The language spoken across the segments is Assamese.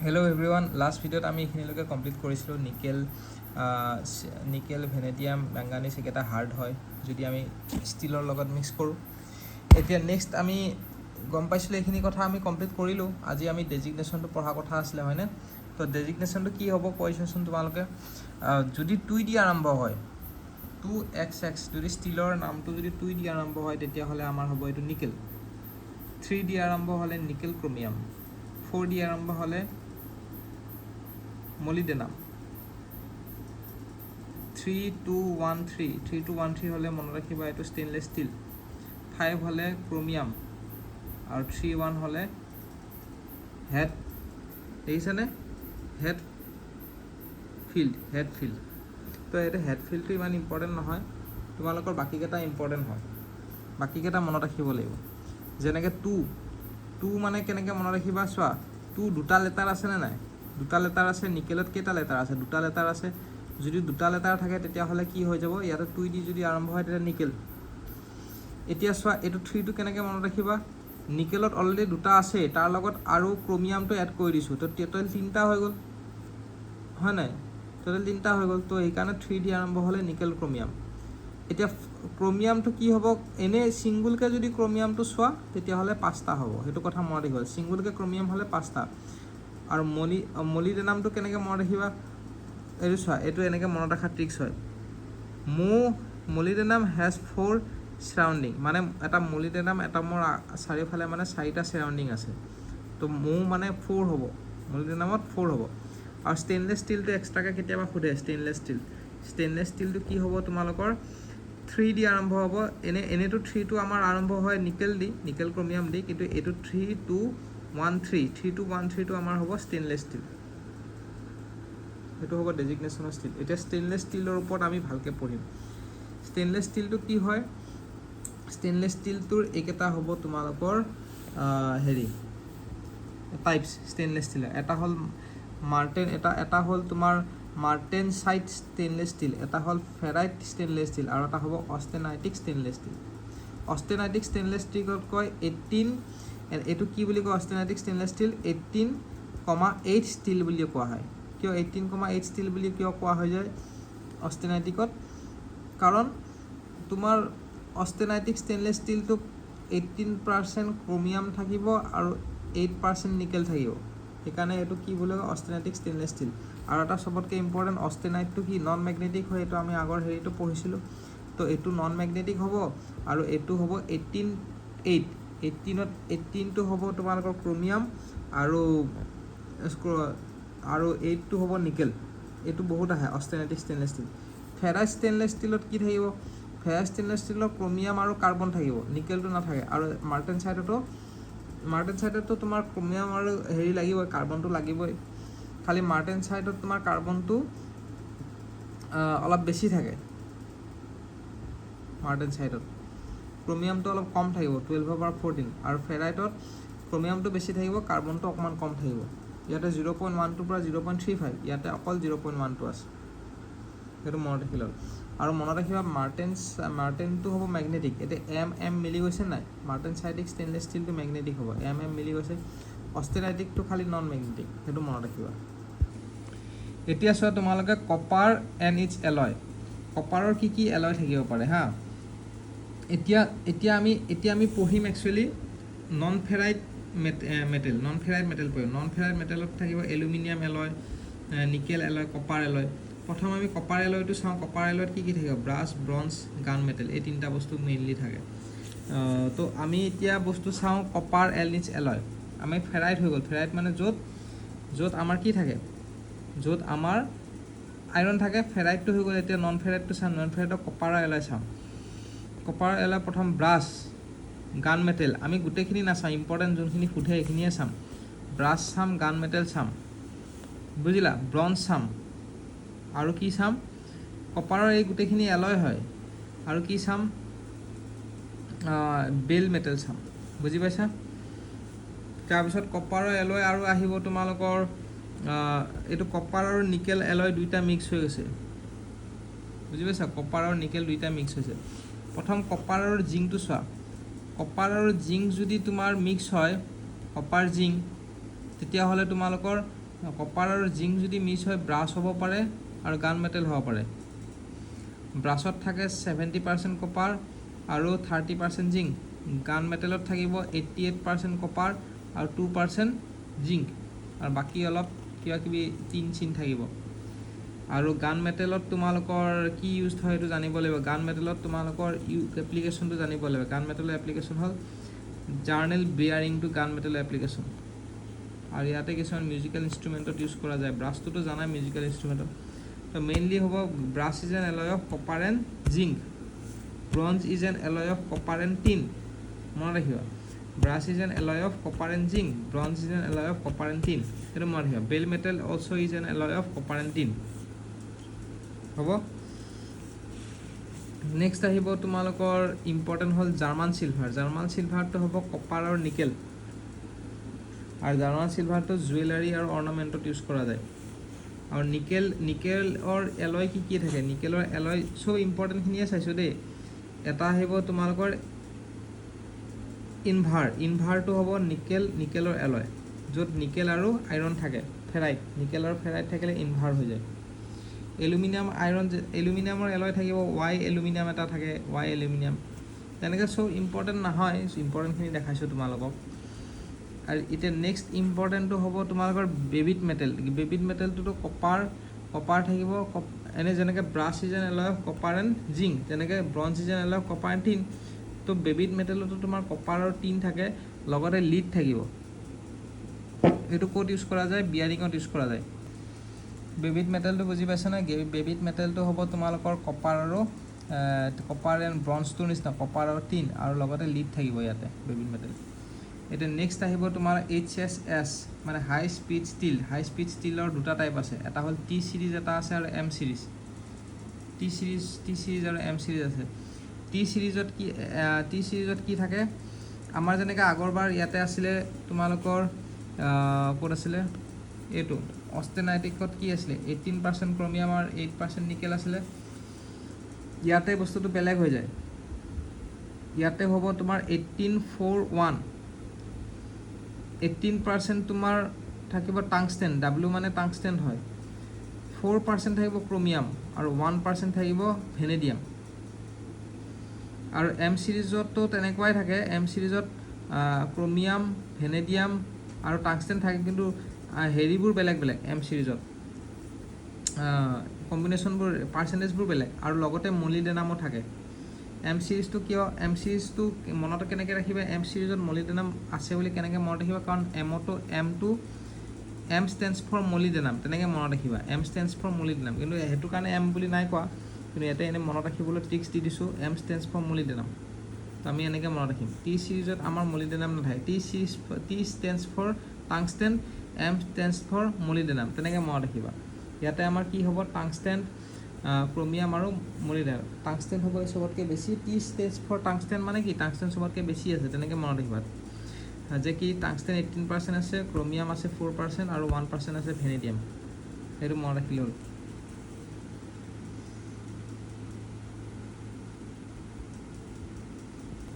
Hello everyone, last video আমি এখিনিলৈকে কমপ্লিট কৰিছিলোঁ নিকেল ভেনেডিয়াম মেংগানিজ এটা হাৰ্ড হয় যদি আমি ষ্টিলৰ লগত মিক্স কৰোঁ। এতিয়া নেক্সট আমি গম পাইছিলোঁ এইখিনি কথা আমি কমপ্লিট কৰিলোঁ। আজি আমি ডেজিগনেশ্যনটো পঢ়া কথা আছিলে হয়নে? তো ডেজিগনেশ্যনটো কি হ'ব কৈছোঁচোন তোমালোকে। যদি 2 দি আৰম্ভ হয় 2xx, যদি ষ্টিলৰ নামটো যদি 2 দি আৰম্ভ হয় তেতিয়াহ'লে আমাৰ হ'ব এইটো নিকেল। 3 দি আৰম্ভ হ'লে নিকেল ক্ৰমিয়াম, 4 দি আৰম্ভ হ'লে মলিডেনাম, 3213 হ'লে মনত ৰাখিবা এইটো ষ্টেইনলেছ ষ্টিল, 5 হ'লে ক্ৰমিয়াম আৰু 31 হ'লে হেড, দেখিছেনে? Head field. তো এইটো হেড ফিল্ডটো ইমান ইম্পৰ্টেণ্ট নহয়, তোমালোকৰ বাকীকেইটা ইম্পৰ্টেণ্ট হয়, বাকীকেইটা মনত ৰাখিব লাগিব। যেনেকৈ টু মানে কেনেকৈ মনত ৰাখিবা চোৱা, 2 দুটা লেটাৰ আছেনে নাই? দুটা লেটাৰ আছে। নিকেলত কেইটা লেটাৰ আছে? দুটা লেটাৰ আছে। যদি দুটা লেটাৰ থাকে তেতিয়াহ'লে কি হৈ যাব, ইয়াতে 2 দি যদি আৰম্ভ হয় তেতিয়া নিকেল। এতিয়া চোৱা এইটো 3টো কেনেকৈ মনত ৰাখিবা, নিকেলত অলৰেডি দুটা আছে, তাৰ লগত আৰু ক্ৰমিয়ামটো এড কৰি দিছোঁ, তো টোটেল 3টা হৈ গ'ল হয় নাই? টোটেল 3টা হৈ গ'ল। তো সেইকাৰণে 3 দি আৰম্ভ হ'লে নিকেল ক্ৰমিয়াম। এতিয়া ক্ৰমিয়ামটো কি হ'ব, এনেই ছিংগুলকৈ যদি ক্ৰমিয়ামটো চোৱা তেতিয়াহ'লে 5টা হ'ব, সেইটো কথা মনত ৰাখিবা। ছিংগুলকৈ ক্ৰমিয়াম হ'লে 5টা। আৰু মলিডেনামটো কেনেকৈ মনত ৰাখিবা, এইটো চোৱা, এইটো এনেকৈ মনত ৰখা ট্ৰিক্স হয়। মলিডেনাম হেজ 4 ছাৰাউণ্ডিং, মানে এটা মলিডেনাম এটমৰ চাৰিওফালে মানে 4টা ছাৰাউণ্ডিং আছে। তো মানে 4 হ'ব, মলিডেনামত 4 হ'ব। আৰু ষ্টেইনলেছ ষ্টিলটো এক্সট্ৰাকৈ কেতিয়াবা সোধে, ষ্টেইনলেছ ষ্টিলটো কি হ'ব তোমালোকৰ, 3 দি আৰম্ভ হ'ব। এনেইতো 3টো আমাৰ আৰম্ভ হয় নিকেল ক্ৰমিয়াম দি, কিন্তু এইটো 3213টো আমাৰ হ'ব ষ্টেইনলেছ ষ্টিল, সেইটো হ'ব ডেজিগনেশ্যন ষ্টিল। এতিয়া ষ্টেইনলেছ ষ্টিলৰ ওপৰত আমি ভালকৈ পঢ়িম। ষ্টেইনলেছ ষ্টিলটো কি হয়, ষ্টেইনলেছ ষ্টিলটোৰ এইকেইটা হ'ব তোমালোকৰ টাইপছ ষ্টেইনলেছ ষ্টিলৰ। এটা হ'ল এটা হ'ল তোমাৰ মাৰ্টেনচাইট ষ্টেইনলেছ ষ্টিল, এটা হ'ল ফেৰাইট ষ্টেইনলেছ ষ্টিল, আৰু এটা হ'ব অষ্টেনাইটিক ষ্টেইনলেছ ষ্টিল। অষ্টেনাইটিক ষ্টেইনলেছ ষ্টিলক কয় 18, এইটো কি বুলি কয় অষ্টেনাইটিক ষ্টেইনলেছ ষ্টিল, 18,8 ষ্টিল বুলি কোৱা হয়। কিয় 18,8 ষ্টিল বুলি কিয় কোৱা হৈ যায় অষ্টেনাইটিকত? কাৰণ তোমাৰ অষ্টেনাইটিক ষ্টেইনলেছ ষ্টিলটোক 18% ক্ৰমিয়াম থাকিব আৰু 8% নিকেল থাকিব, সেইকাৰণে এইটো কি বুলি কয় অষ্টেনাইটিক ষ্টেইনলেছ ষ্টিল। আৰু এটা চবতকৈ ইম্পৰ্টেণ্ট, অষ্টেনাইটটো কি নন মেগনেটিক হয়, এইটো আমি আগৰ হেৰিটো পঢ়িছিলোঁ। তো এইটো নন মেগনেটিক হ'ব, আৰু এইটো হ'ব 18টো হ'ব তোমালোকৰ ক্ৰমিয়াম, আৰু 8টো হ'ব নিকেল। এইটো বহুত আহে অষ্টেনাইটিক ষ্টেইনলেছ ষ্টিল। ফেৰাইট ষ্টেইনলেছ ষ্টিলত কি থাকিব, ফেৰাইট ষ্টেইনলেছ ষ্টিলত ক্ৰমিয়াম আৰু কাৰ্বন থাকিব, নিকেলটো নাথাকে। আৰু মাৰ্টেনচাইটতো তোমাৰ ক্ৰমিয়াম আৰু হেৰি লাগিবই, কাৰ্বনটো লাগিবই। খালি মাৰ্টেনচাইটত তোমাৰ কাৰ্বনটো অলপ বেছি থাকে, মাৰ্টেনচাইটত ক্ৰমিয়ামটো অলপ কম থাকিব, 12/14। আৰু ফেৰাইটত ক্ৰমিয়ামটো বেছি থাকিব, কাৰ্বনটো অকণমান কম থাকিব। ইয়াতে 0.12 পৰা 0.35, ইয়াতে অকল 0.12 আছে, সেইটো মনত ৰাখি ল'ল। আৰু মনত ৰাখিবা মাৰ্টেনটো হ'ব মেগনেটিক। এতিয়া এম মিলি গৈছে নাই, মাৰ্টেনচাইটিক ষ্টেইনলেছ ষ্টিলটো মেগনেটিক হ'ব, এম মিলি গৈছে। অষ্টেনাইটিকটো খালি নন মেগনেটিক, সেইটো মনত ৰাখিবা। এতিয়া চোৱা তোমালোকে কপাৰ এণ্ড ইটছ এলয়, কপাৰৰ কি এলয় থাকিব পাৰে হা। এতিয়া আমি পঢ়িম একচুৱেলি নন ফেৰাইট মেটেল পঢ়িম। নন ফেৰাইট মেটেলত থাকিব aluminium alloy, nickel alloy, copper alloy. প্ৰথম আমি কপাৰ এলয়টো চাওঁ। কপাৰ এলয়ত কি থাকে, ব্ৰাছ, ব্ৰঞ্জ, গান মেটেল, এই 3টা বস্তু মেইনলি থাকে। তো আমি এতিয়া বস্তু চাওঁ কপাৰ এণ্ড ইটছ এলয়। আমি ফেৰাইট হৈ গ'ল, ফেৰাইট মানে য'ত আমাৰ কি থাকে, য'ত আমাৰ আইৰণ থাকে, ফেৰাইটটো হৈ গ'ল। এতিয়া নন ফেৰাইটটো চাম, নন ফেৰাইটৰ কপাৰৰ এলয় চাম। কপাৰৰ এলয় প্ৰথম ব্ৰাছ, গান মেটেল, আমি গোটেইখিনি নাচাম, ইম্পৰ্টেণ্ট যোনখিনি সোধে সেইখিনিয়ে চাম। ব্ৰাছ চাম, গান মেটেল চাম, বুজিলা, ব্ৰঞ্জ চাম, আৰু কি চাম, কপাৰৰ এই গোটেইখিনি এলয় হয়। আৰু কি চাম, বেল মেটেল চাম, বুজি পাইছা? তাৰপিছত কপাৰৰ এলয় আৰু আহিব তোমালোকৰ এইটো কপাৰ আৰু নিকেল এলয় দুইটা মিক্স হৈ গৈছে, বুজি পাইছা? কপাৰ আৰু নিকেল দুইটা মিক্স হৈছে। প্ৰথম কপাৰ আৰু জিংকটো চোৱা, কপাৰ আৰু জিংক যদি তোমাৰ মিক্স হয়, কপাৰ জিংক, তেতিয়াহ'লে তোমালোকৰ কপাৰ আৰু জিংক যদি মিক্স হয় ব্ৰাছ হ'ব পাৰে আৰু গান মেটেল হ'ব পাৰে। ব্ৰাছত থাকে 70% কপাৰ আৰু 30% জিংক। গান মেটেলত থাকিব 88% কপাৰ আৰু 2% জিংক, আৰু বাকী অলপ কিবা কিবি টিন চিন থাকিব। আৰু গান মেটেলত তোমালোকৰ কি ইউজ হয় সেইটো জানিব লাগিব। গান মেটেলত তোমালোকৰ এপ্লিকেশ্যনটো জানিব লাগিব। গান মেটেলৰ এপ্লিকেশ্যন হ'ল জাৰ্নেল বিয়াৰিং টু গান মেটেলৰ এপ্লিকেশ্যন। আৰু ইয়াতে কিছুমান মিউজিকেল ইনষ্ট্ৰুমেণ্টত ইউজ কৰা যায়। ব্ৰাছটোতো জানাই মিউজিকেল ইনষ্ট্ৰুমেণ্টত। তো মেইনলি হ'ব brass is an alloy of copper and zinc, bronze is an alloy of copper and tin. মনত ৰাখিবা, brass is an alloy of copper and zinc, bronze is an alloy of copper and tin. সেইটো মনত ৰাখিবা। Bell metal also' is an alloy of copper and tin. হ'ব। নেক্সট আহিব তোমালোকৰ ইম্পৰ্টেণ্ট হ'ল জাৰ্মান চিলভাৰ। জাৰ্মান চিলভাৰটো হ'ব কপাৰ আৰু নিকেল, আৰু জাৰ্মান চিলভাৰটো জুৱেলাৰী আৰু অৰ্নামেণ্টত ইউজ কৰা যায়। আৰু নিকেলৰ এলয় কি থাকে? নিকেলৰ এলয় চব ইম্পৰ্টেণ্টখিনিয়ে চাইছোঁ দেই। এটা আহিব তোমালোকৰ ইনভাৰটো হ'ব নিকেলৰ এলয়, য'ত নিকেল আৰু আইৰণ থাকে, ফেৰাইট। নিকেল আৰু ফেৰাইট থাকিলে ইনভাৰ হৈ যায়। এলুমিনিয়ামৰ এলয় থাকিব ৱাই এলুমিনিয়াম এটা থাকে, ৱাই এলুমিনিয়াম। তেনেকৈ চব ইম্পৰ্টেণ্ট নহয়, ইম্পৰ্টেণ্টখিনি দেখাইছোঁ তোমালোকক। আৰু এতিয়া নেক্সট ইম্পৰ্টেণ্টটো হ'ব তোমালোকৰ বেবিড মেটেল। বেবিড মেটেলটোতো কপাৰ থাকিব, এনে যেনেকৈ brass is an alloy of copper and zinc, তেনেকৈ bronze is an alloy of copper and tin. তো বেবিড মেটেলতো তোমাৰ কপাৰ আৰু টিন থাকে, লগতে লিড থাকিব। এইটো ক'ত ইউজ কৰা যায়? বিয়াৰিঙত ইউজ কৰা যায়। বেবিড মেটেলটো বুজি পাইছানে? বেবিড মেটেলটো হ'ব তোমালোকৰ কপাৰ এণ্ড ব্ৰঞ্জটোৰ নিচিনা, কপাৰ আৰু টিন, আৰু লগতে লিড থাকিব ইয়াতে বেবিড মেটেল। এতিয়া নেক্সট আহিব তোমাৰ HSS, মানে হাই স্পীড ষ্টীল। হাই স্পীড ষ্টীলৰ দুটা টাইপ আছে, এটা হ'ল টি চিৰিজ এটা আছে আৰু এম চিৰিজ। টি চিৰিজ আৰু এম চিৰিজ আছে। টি চিৰিজত কি থাকে? আমাৰ যেনেকৈ আগৰবাৰ ইয়াতে আছিলে তোমালোকৰ ক'ত আছিলে এইটো অষ্টেনাইটিকত কি আছিলে? 18% ক্ৰমিয়াম আৰু 8% নিকেল আছিলে। ইয়াতে বস্তুটো বেলেগ হৈ যায়। ইয়াতে হ'ব তোমাৰ 1841, 18% তোমাৰ থাকিব টাংষ্টেন, ডাব্লিউ মানে টাংষ্টেন হয়, 4% থাকিব ক্ৰমিয়াম আৰু 1% থাকিব ভেনেডিয়াম। আৰু এম চিৰিজতো তেনেকুৱাই থাকে। এম চিৰিজত ক্ৰমিয়াম, ভেনেডিয়াম আৰু টাংষ্টেন থাকে, কিন্তু হেৰিবোৰ বেলেগ বেলেগ। এম চিৰিজত কম্বিনেশ্যনবোৰ, পাৰ্চেণ্টেজবোৰ বেলেগ, আৰু লগতে মলিডেনামো থাকে। এম চিৰিজটো কিয়? এম চিৰিজটো মনত কেনেকৈ ৰাখিবা? এম চিৰিজত মলিডেনাম আছে বুলি কেনেকৈ মনত ৰাখিবা? কাৰণ এম ষ্টেণ্ডছ ফৰ মলিডেনাম, তেনেকৈ মনত ৰাখিবা। এম ষ্টেণ্ডছ ফৰ মলিডেনাম, কিন্তু সেইটো কাৰণে এম বুলি নাই কোৱা, কিন্তু ইয়াতে এনেই মনত ৰাখিবলৈ ট্ৰিক্স দি দিছোঁ। এম ষ্টেণ্ডছ ফৰ মলিডেনাম, তো আমি এনেকৈ মনত ৰাখিম। টি চিৰিজত আমাৰ মলিডেনাম নাথাকে। T stands for tungsten, M stands for molybdenum, তেনেকৈ মনত ৰাখিবা। ইয়াতে আমাৰ কি হ'ব? টাংষ্টেন, ক্ৰমিয়াম আৰু মলিডেনাম। টাংষ্টেন হ'ব চবতকৈ বেছি। টি ষ্টেণ্ডছ ফৰ টাংষ্টেন মানে কি? টাংষ্টেন চবতকৈ বেছি আছে, তেনেকৈ মনত ৰাখিবা। যে কি টাংষ্টেন 18% আছে, ক্ৰমিয়াম আছে 4% আৰু 1% আছে ভেনেডিয়াম। সেইটো মনত ৰাখিলে হ'ল।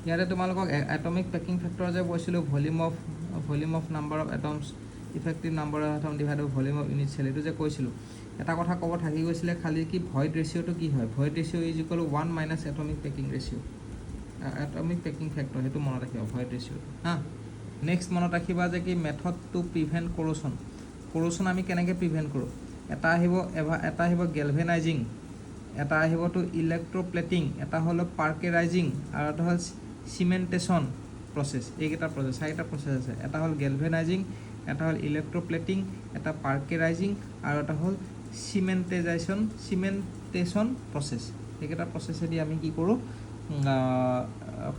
ইয়াতে তোমালোকক এটমিক পেকিং ফেক্টৰ যে কৈছিলোঁ, volume of number of atoms, effective number of atom divide by volume of unit cell, এইটো যে কৈছিলোঁ, এটা কথা ক'ব থাকি গৈছিলে খালি, কি ভইড ৰেচিঅ'টো কি হয়? Void ratio' is equal 1 minus atomic packing ratio', atomic packing factor, সেইটো মনত ৰাখিবা ভইড ৰেচিঅ'টো। নেক্সট মনত ৰাখিবা যে কি মেথড টু প্ৰিভেণ্ট কৰ'চন আমি কেনেকৈ প্ৰিভেণ্ট কৰোঁ? এটা আহিব গেলভেনাইজিং, এটা আহিব টু ইলেক্ট্ৰপ্লেটিং, এটা হ'ল পাৰ্কেৰাইজিং, আৰু এটা হ'ল চিমেণ্টেশ্যন প্ৰচেছ। এইকেইটা প্ৰচেছ, 4টা প্ৰচেছ আছে। এটা হ'ল গেলভেনাইজিং, এটা হ'ল ইলেক্ট্ৰপ্লেটিং, এটা পাৰ্কেৰাইজিং, আৰু এটা হ'ল চিমেণ্টেশ্যন প্ৰচেছ। এইকেইটা প্ৰচেছেদি আমি কি কৰোঁ?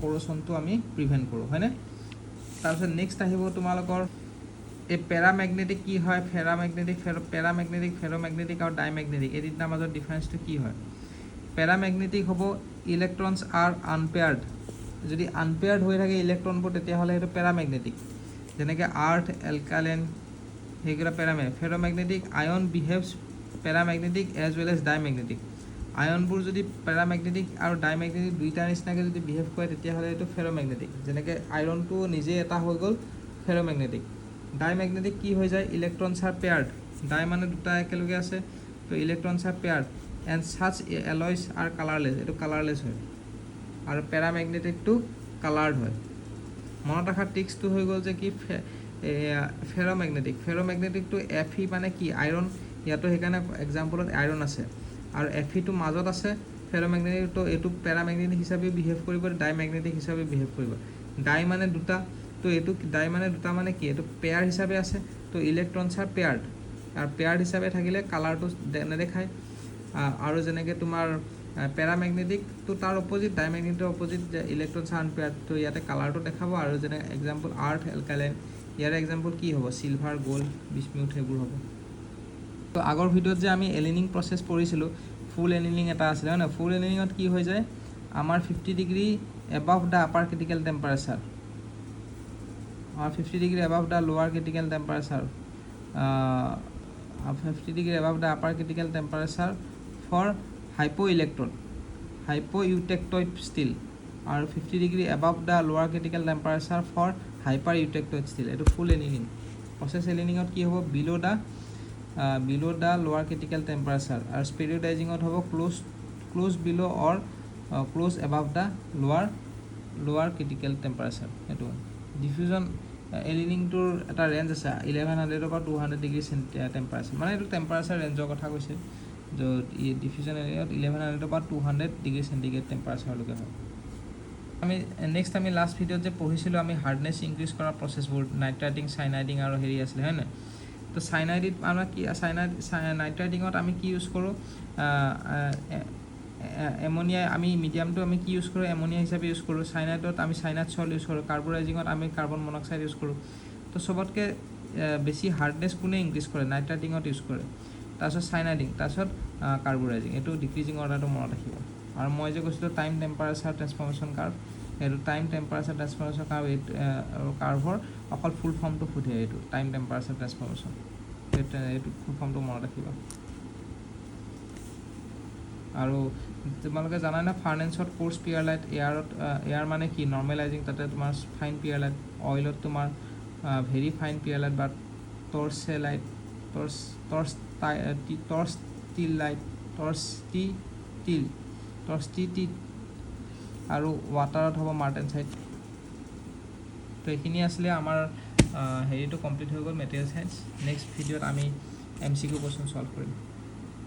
কৰ'চনটো আমি প্ৰিভেণ্ট কৰোঁ, হয়নে? তাৰপিছত নেক্সট আহিব তোমালোকৰ এই পেৰামেগনেটিক কি হয়? পেৰামেগনেটিক, ফেৰ'মেগনেটিক আৰু ডাইমেগনেটিক, এই তিনিটাৰ মাজত ডিফাৰেঞ্চটো কি হয়? পেৰামেগনেটিক হ'ব ইলেক্ট্ৰনছ আৰ আনপেয়াৰ্ড। যদি আনপেয়াৰ্ড হৈ থাকে ইলেক্ট্ৰনবোৰ, তেতিয়াহ'লে সেইটো পেৰামেগনেটিক। যেনেকৈ আৰ্থ, এলকালেন, সেইকেইটা paramagnetic. Ferromagnetic, ion behaves paramagnetic as well as diamagnetic. আয়নবোৰ যদি পেৰামেগনেটিক আৰু ডাইমেগনেটিক দুইটাৰ নিচিনাকৈ যদি বিহেভ কৰে, তেতিয়াহ'লে এইটো ফেৰ'মেগনেটিক। যেনেকৈ আইৰণটো নিজে এটা হৈ গ'ল ফেৰ'মেগনেটিক, ডাইমেগনেটিক কি হৈ যায় ইলেক্ট্ৰনছ আৰ পেয়াৰ্ড ডাই মানে দুটা একেলগে আছে তো electrons are paired and such alloys are colourless এইটো কালাৰলেছ হয় আৰু পেৰামেগনেটিকটো কালাৰ্ড হয় মনত ৰখা ট্ৰিক্সটো হৈ গ'ল যে কি ফেৰ'মেগনেটিকটো Fe মানে কি আইৰণ ইয়াতো সেইকাৰণে এক্সাম্পলত আইৰণ আছে আৰু Feটো মাজত আছে ফেৰ'মেগনেটিকটো এইটো পেৰামেগনেটিক হিচাপে বিহেভ কৰিব ডাইমেগনেটিক হিচাপে বিহেভ কৰিব ডাই মানে দুটা তো এইটো ডাই মানে দুটা মানে কি এইটো পেয়াৰ হিচাপে আছে তো ইলেক্ট্ৰনছ আৰ পেয়াৰ্ড আৰু পেয়াৰ্ড হিচাপে থাকিলে কালাৰটো নেদেখায় আৰু যেনেকৈ তোমাৰ পেৰামেগনেটিকটো তাৰ অপজিট ডাইমেগনেটিকৰ অপজিট ইলেক্ট্ৰনছ আৰ আনপেয়াৰ্ড তো ইয়াতে কালাৰটো দেখাব আৰু যেনে এক্সাম্পল আৰ্থ এলকালাইন ইয়াৰ এক্সাম্পল কি হ'ব চিলভাৰ গ'ল্ড বিস্মিউথ সেইবোৰ হ'ব তো আগৰ ভিডিঅ'ত যে আমি এলিনিং প্ৰচেছ পঢ়িছিলোঁ ফুল এলিনিং এটা আছিলে হয় নহয় ফুল এলিনিঙত কি হৈ যায় আমাৰ 50 degree above the upper critical temperature আৰু 50 degree above the lower critical temperature 50 degree above the upper critical temperature for hypoeutectoid steel আৰু 50 degree above the lower critical temperature for hypereutectoid steel এইটো ফুল এলিনিং প্ৰচেছ এলিনিঙত কি হ'ব বিলো দ্য লোৱাৰ ক্ৰিটিকেল টেম্পাৰেচাৰ আৰু স্পেৰিঅডাইজিঙত হ'ব ক্লোজ বিলো অৰ close above the lower critical temperature এইটো ডিফিউজন এলিনিংটোৰ এটা ৰেঞ্জ আছে 1100 পৰা 200 ডিগ্ৰী টেম্পাৰেচাৰ মানে এইটো টেম্পাৰেচাৰ ৰেঞ্জৰ কথা কৈছে য'ত ডিফিউজন এৰিয়াত 1100 পৰা 200 ডিগ্ৰী চেণ্টিগ্ৰেড টেম্পাৰেচাৰলৈকে হয় আমি নেক্সট আমি লাষ্ট ভিডিঅ'ত যে পঢ়িছিলোঁ আমি হাৰ্ডনেছ ইনক্ৰিজ কৰা প্ৰচেছবোৰ নাইট্ৰাইটিং চাইনাইডিং আৰু হেৰি আছিলে হয় নাই তো চাইনাইডিত আমাৰ কি নাইট্ৰাইটিঙত আমি কি ইউজ কৰোঁ এমনিয়া আমি মিডিয়ামটো আমি কি ইউজ কৰোঁ এমনিয়া হিচাপে ইউজ কৰোঁ চাইনাইডত আমি চাইনাইড চল ইউজ কৰোঁ কাৰ্বৰাইজিঙত আমি কাৰ্বন মনক্সাইড ইউজ কৰোঁ তো চবতকৈ বেছি হাৰ্ডনেছ কোনে ইনক্ৰিজ কৰে নাইট্ৰাইটিঙত ইউজ কৰে তাৰপিছত চাইনাইডিং তাৰপিছত কাৰ্বৰাইজিং এইটো ডিক্ৰিজিং অৰ্ডাৰটো মনত ৰাখিব আৰু মই যে কৈছিলোঁ টাইম টেম্পাৰেচাৰ ট্ৰেন্সফৰ্মেশ্যন কাৰ্ভ এইটো টাইম টেম্পাৰেচাৰ ট্ৰেন্সফৰ্মেশ্যন কাৰ্ভ কাৰ্ভৰ অকল ফুল ফৰ্মটো সোধে এইটো টাইম টেম্পাৰেচাৰ ট্ৰেন্সফৰ্মেশ্যন এইটো ফুল ফৰ্মটো মনত ৰাখিবা আৰু তোমালোকে জানা না ফাৰ্নেন্সত কোৰ্চ পিয়াৰ লাইট এয়াৰ মানে কি নৰ্মেলাইজিং তাতে তোমাৰ ফাইন পিয়াৰ লাইট অইলত তোমাৰ ভেৰি ফাইন পিয়াৰ লাইট বা টৰ্চে লাইট টৰ্চটি আৰু ৱাটাৰত হ'ব মাৰ্টেনচাইট তো এইখিনি আছিলে আমাৰ হেৰিটো কমপ্লিট হৈ গ'ল মেটেৰিয়েল চায়েন্স নেক্সট ভিডিঅ'ত আমি MCQ কুৱেশ্যন ছল্ভ কৰিম